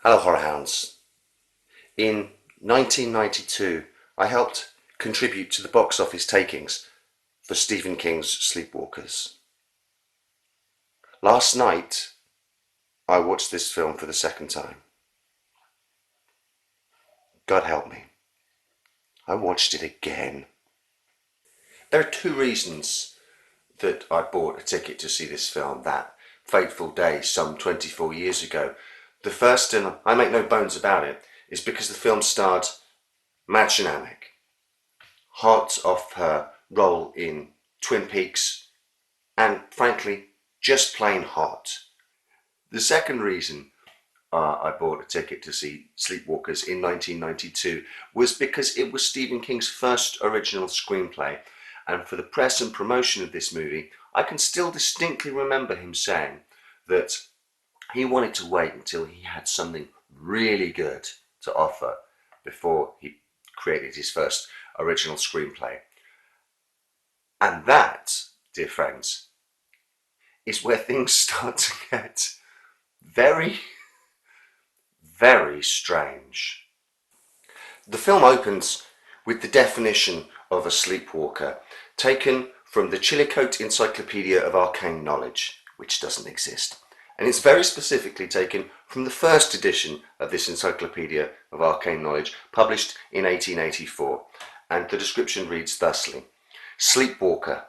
Hello, Horror Hounds. In 1992, I helped contribute to the box office takings for Stephen King's Sleepwalkers. Last night, I watched this film for the second time. God help me. I watched it again. There are two reasons that I bought a ticket to see this film that fateful day some 24 years ago. The first, and I make no bones about it, is because the film starred Mad Shanamic, hot off her role in Twin Peaks, and frankly, just plain hot. The second reason I bought a ticket to see Sleepwalkers in 1992 was because it was Stephen King's first original screenplay, and for the press and promotion of this movie, I can still distinctly remember him saying that he wanted to wait until he had something really good to offer before he created his first original screenplay. And that, dear friends, is where things start to get very, very strange. The film opens with the definition of a sleepwalker taken from the Chillicothe Encyclopedia of Arcane Knowledge, which doesn't exist. And it's very specifically taken from the first edition of this Encyclopedia of Arcane Knowledge, published in 1884. And the description reads thusly: Sleepwalker,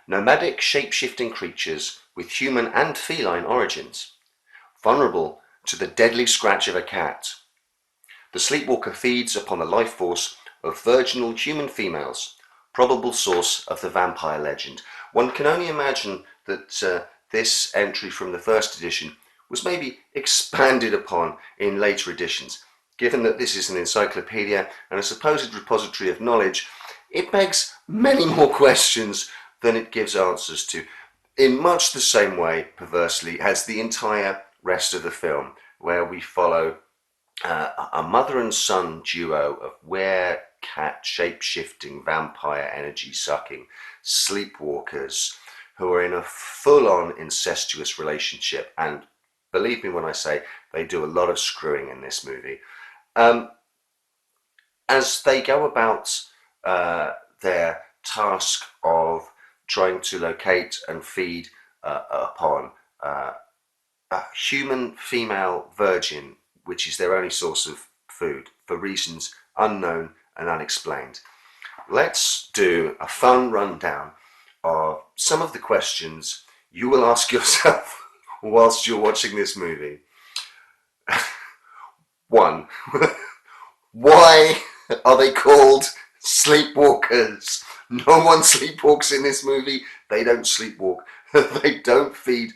nomadic shape-shifting creatures with human and feline origins, vulnerable to the deadly scratch of a cat. The sleepwalker feeds upon the life force of virginal human females, probable source of the vampire legend. One can only imagine that this entry from the first edition was maybe expanded upon in later editions. Given that this is an encyclopedia and a supposed repository of knowledge, it begs many more questions than it gives answers to, in much the same way, perversely, as the entire rest of the film, where we follow a mother and son duo of were-cat shape-shifting, vampire energy-sucking sleepwalkers who are in a full-on incestuous relationship. And believe me when I say they do a lot of screwing in this movie. As they go about their task of trying to locate and feed upon a human female virgin, which is their only source of food, for reasons unknown and unexplained. Let's do a fun rundown of some of the questions you will ask yourself whilst you're watching this movie. 1. Why are they called sleepwalkers? No one sleepwalks in this movie. They don't sleepwalk. They don't feed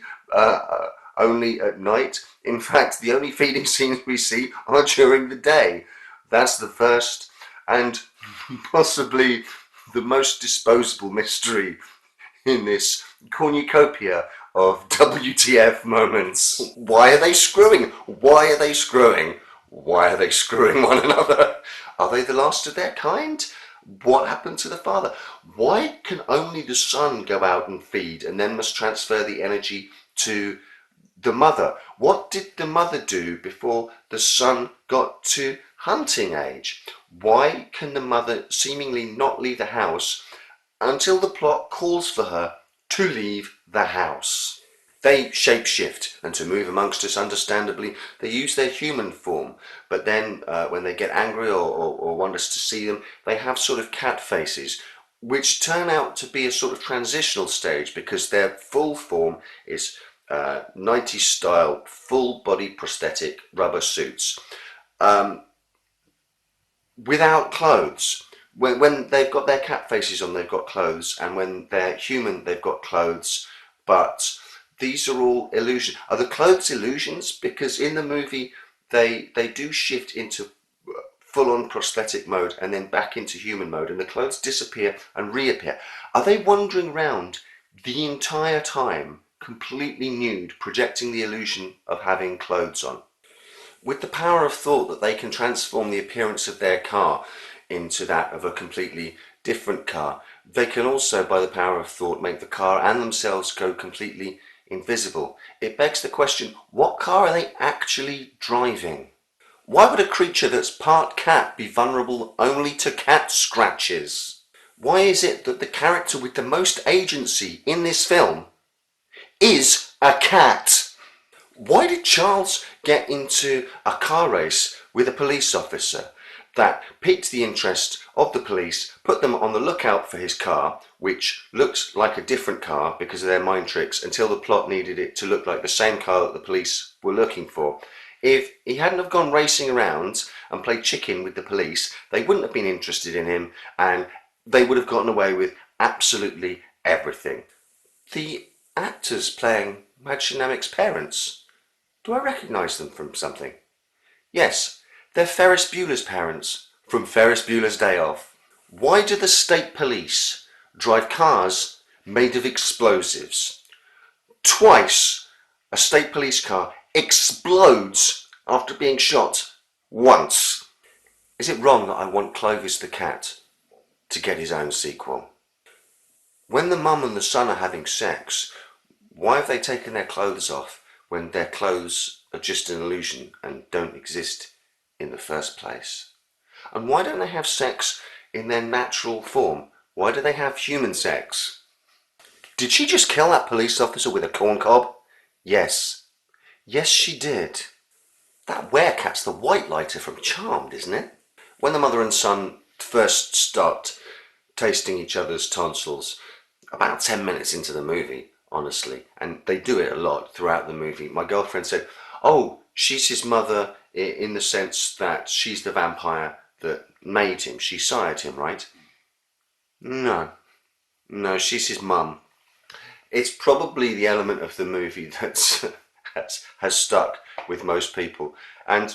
only at night. In fact, the only feeding scenes we see are during the day. That's the first and possibly the most disposable mystery in this cornucopia of WTF moments. Why are they screwing? Why are they screwing? Why are they screwing one another? Are they the last of their kind? What happened to the father? Why can only the son go out and feed and then must transfer the energy to the mother? What did the mother do before the son got to hunting age? Why can the mother seemingly not leave the house until the plot calls for her to leave the house? They shapeshift, and to move amongst us, understandably, they use their human form. But then, when they get angry or want us to see them, they have sort of cat faces, which turn out to be a sort of transitional stage because their full form is 90s style, full body prosthetic rubber suits. Without clothes. When they've got their cat faces on, they've got clothes, and when they're human, they've got clothes, but these are all illusions. Are the clothes illusions? Because in the movie, they do shift into full-on prosthetic mode and then back into human mode, and the clothes disappear and reappear. Are they wandering around the entire time, completely nude, projecting the illusion of having clothes on? With the power of thought that they can transform the appearance of their car into that of a completely different car, they can also, by the power of thought, make the car and themselves go completely invisible. It begs the question, what car are they actually driving? Why would a creature that's part cat be vulnerable only to cat scratches? Why is it that the character with the most agency in this film is a cat? Why did Charles get into a car race with a police officer that piqued the interest of the police, put them on the lookout for his car, which looks like a different car because of their mind tricks, until the plot needed it to look like the same car that the police were looking for? If he hadn't have gone racing around and played chicken with the police, they wouldn't have been interested in him, and they would have gotten away with absolutely everything. The actors playing Madchinamic's parents, do I recognise them from something? Yes, they're Ferris Bueller's parents from Ferris Bueller's Day Off. Why do the state police drive cars made of explosives? Twice a state police car explodes after being shot once. Is it wrong that I want Clovis the cat to get his own sequel? When the mum and the son are having sex, why have they taken their clothes off when their clothes are just an illusion and don't exist in the first place? And why don't they have sex in their natural form? Why do they have human sex? Did she just kill that police officer with a corncob? Yes. Yes, she did. That werecat's the white lighter from Charmed, isn't it? When the mother and son first start tasting each other's tonsils, about 10 minutes into the movie, honestly, and they do it a lot throughout the movie, my girlfriend said, oh, she's his mother in the sense that she's the vampire that made him. She sired him, right? No. No, she's his mum. It's probably the element of the movie that's has stuck with most people. And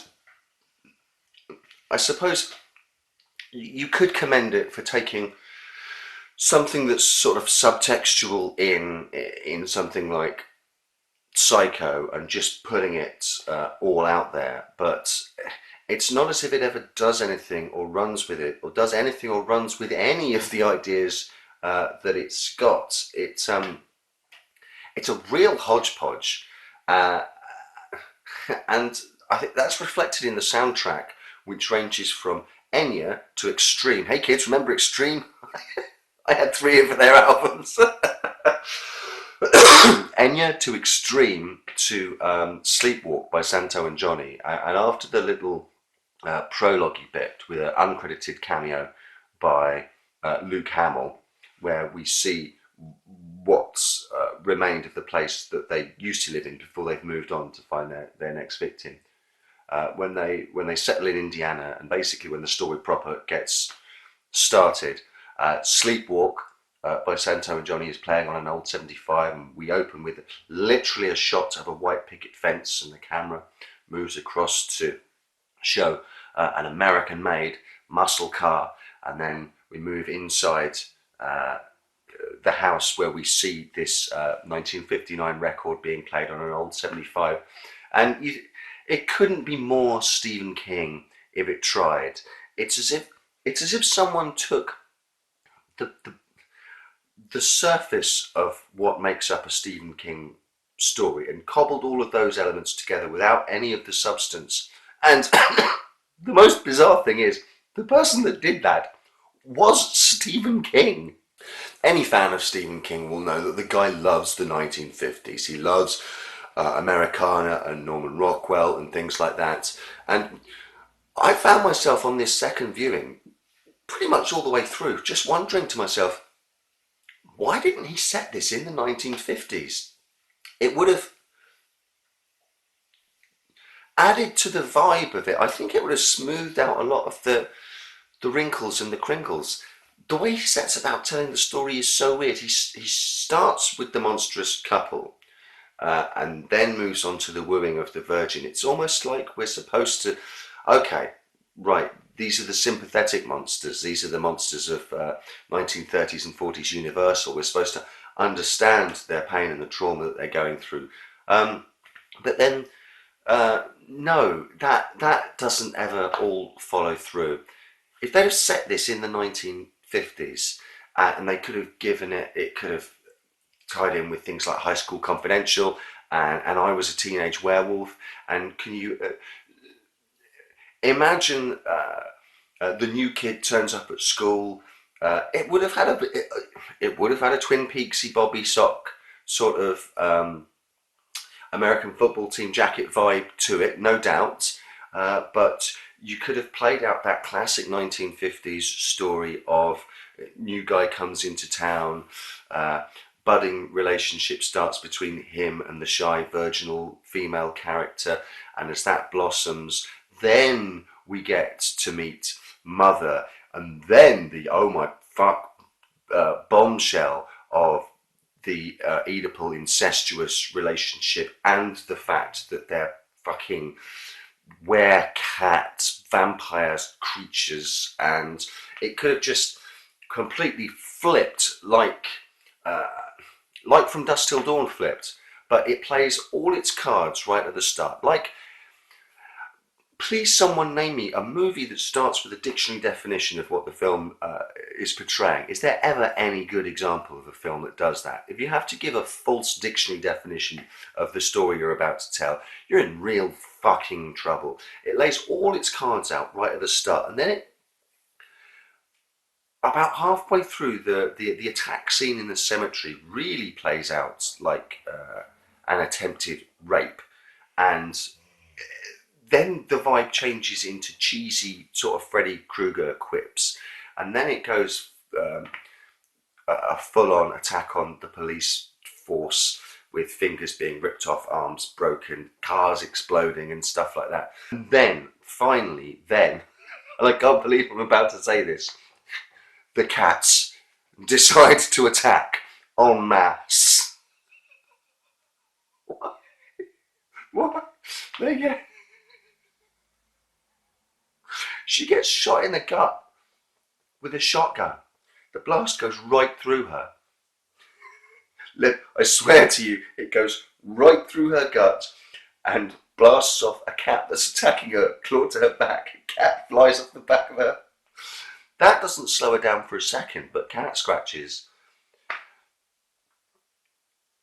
I suppose you could commend it for taking something that's sort of subtextual in something like Psycho and just putting it all out there, but it's not as if it ever does anything or runs with it or does anything or runs with any of the ideas that it's got. It's a real hodgepodge, uh, and I think that's reflected in the soundtrack, which ranges from Enya to Extreme. Hey kids, remember Extreme? I had 3 of their albums. Enya to Extreme to Sleepwalk by Santo and Johnny. And after the little prologue bit with an uncredited cameo by Luke Hamill, where we see what's remained of the place that they used to live in before they've moved on to find their next victim. When they settle in Indiana, and basically when the story proper gets started, Sleepwalk by Santo and Johnny is playing on an old 75, and we open with literally a shot of a white picket fence, and the camera moves across to show an American-made muscle car, and then we move inside the house where we see this 1959 record being played on an old 75, and it couldn't be more Stephen King if it tried. It's as if someone took the surface of what makes up a Stephen King story and cobbled all of those elements together without any of the substance. And the most bizarre thing is, the person that did that was Stephen King. Any fan of Stephen King will know that the guy loves the 1950s. He loves Americana and Norman Rockwell and things like that. And I found myself on this second viewing, pretty much all the way through, just wondering to myself, why didn't he set this in the 1950s? It would have added to the vibe of it. I think it would have smoothed out a lot of the wrinkles and the crinkles. The way he sets about telling the story is so weird. He starts with the monstrous couple and then moves on to the wooing of the virgin. It's almost like we're supposed to, okay, right, these are the sympathetic monsters. These are the monsters of 1930s and 40s Universal. We're supposed to understand their pain and the trauma that they're going through. But then, no, that doesn't ever all follow through. If they'd have set this in the 1950s and they could have it could have tied in with things like High School Confidential and I Was a Teenage Werewolf, and can you Imagine the new kid turns up at school. It would have had it would have had a Twin Peaksy Bobby Sock sort of American football team jacket vibe to it, no doubt. But you could have played out that classic 1950s story of new guy comes into town, budding relationship starts between him and the shy virginal female character, and as that blossoms, then we get to meet Mother, and then the oh my fuck bombshell of the Oedipal incestuous relationship, and the fact that they're fucking were-cat vampires creatures, and it could have just completely flipped uh, like From Dusk Till Dawn flipped, but it plays all its cards right at the start. Like, please someone name me a movie that starts with a dictionary definition of what the film is portraying. Is there ever any good example of a film that does that? If you have to give a false dictionary definition of the story you're about to tell, you're in real fucking trouble. It lays all its cards out right at the start, and then about halfway through, the attack scene in the cemetery really plays out like an attempted rape, and then the vibe changes into cheesy sort of Freddy Krueger quips, and then it goes a full-on attack on the police force with fingers being ripped off, arms broken, cars exploding and stuff like that. And then, finally, and I can't believe I'm about to say this, the cats decide to attack en masse. What? What? They get... She gets shot in the gut with a shotgun. The blast goes right through her. I swear to you, it goes right through her gut and blasts off a cat that's attacking her, claw to her back. A cat flies off the back of her. That doesn't slow her down for a second, but cat scratches.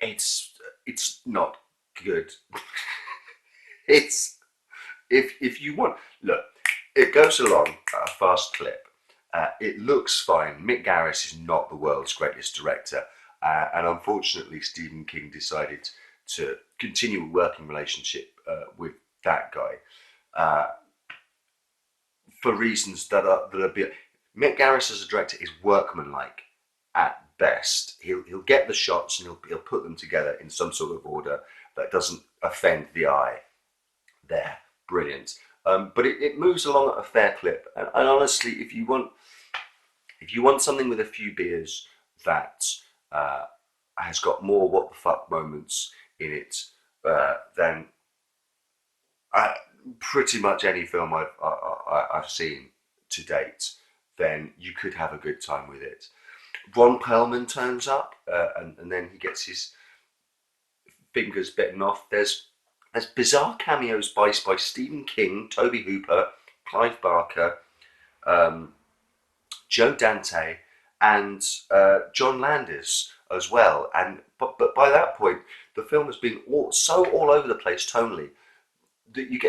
It's not good. It's if you want, look, it goes along at a fast clip. It looks fine. Mick Garris is not the world's greatest director, and unfortunately, Stephen King decided to continue a working relationship with that guy for reasons that are Mick Garris as a director is workmanlike at best. He'll get the shots and he'll put them together in some sort of order that doesn't offend the eye. There, brilliant. But it moves along at a fair clip, and honestly, if you want something with a few beers that has got more what the fuck moments in it than pretty much any film I've seen to date, then you could have a good time with it. Ron Perlman turns up, and then he gets his fingers bitten off. There's bizarre cameos by Stephen King, Tobe Hooper, Clive Barker, Joe Dante, and John Landis as well. But by that point, the film has been so all over the place tonally that you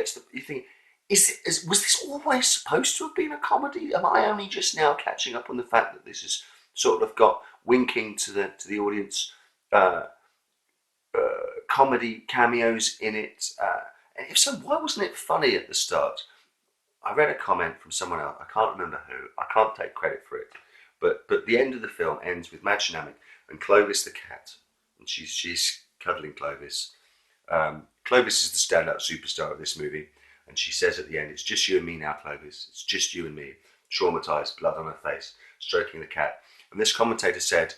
think, was this always supposed to have been a comedy? Am I only just now catching up on the fact that this has sort of got winking to the audience comedy cameos in it? And if so, why wasn't it funny at the start? I read a comment from someone else, I can't remember who, I can't take credit for it, but the end of the film ends with Mad Shamanic and Clovis the cat, and she's cuddling Clovis. Clovis is the stand-up superstar of this movie, and she says at the end, "It's just you and me now, Clovis. It's just you and me." Traumatized, blood on her face, stroking the cat. And this commentator said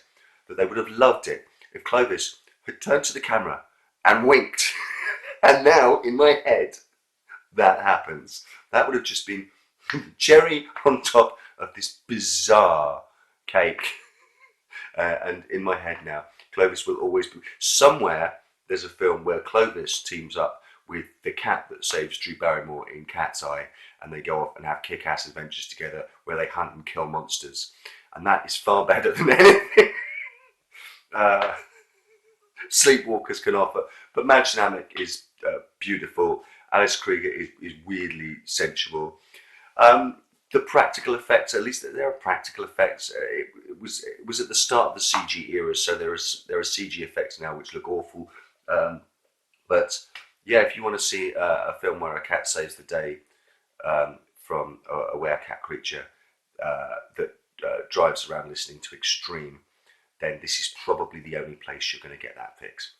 that they would have loved it if Clovis had turned to the camera and winked. And now, in my head, that happens. That would have just been cherry on top of this bizarre cake. And in my head now, Clovis will always be... Somewhere, there's a film where Clovis teams up with the cat that saves Drew Barrymore in Cat's Eye, and they go off and have kick-ass adventures together where they hunt and kill monsters. And that is far better than anything Sleepwalkers can offer. But Mad Shamanic is beautiful, Alice Krieger is weirdly sensual. Um, the practical effects, at least there are practical effects. It was at the start of the CG era, so there are CG effects now which look awful. Um, but yeah, if you want to see a film where a cat saves the day from a werecat creature that drives around listening to Extreme, then this is probably the only place you're going to get that fix.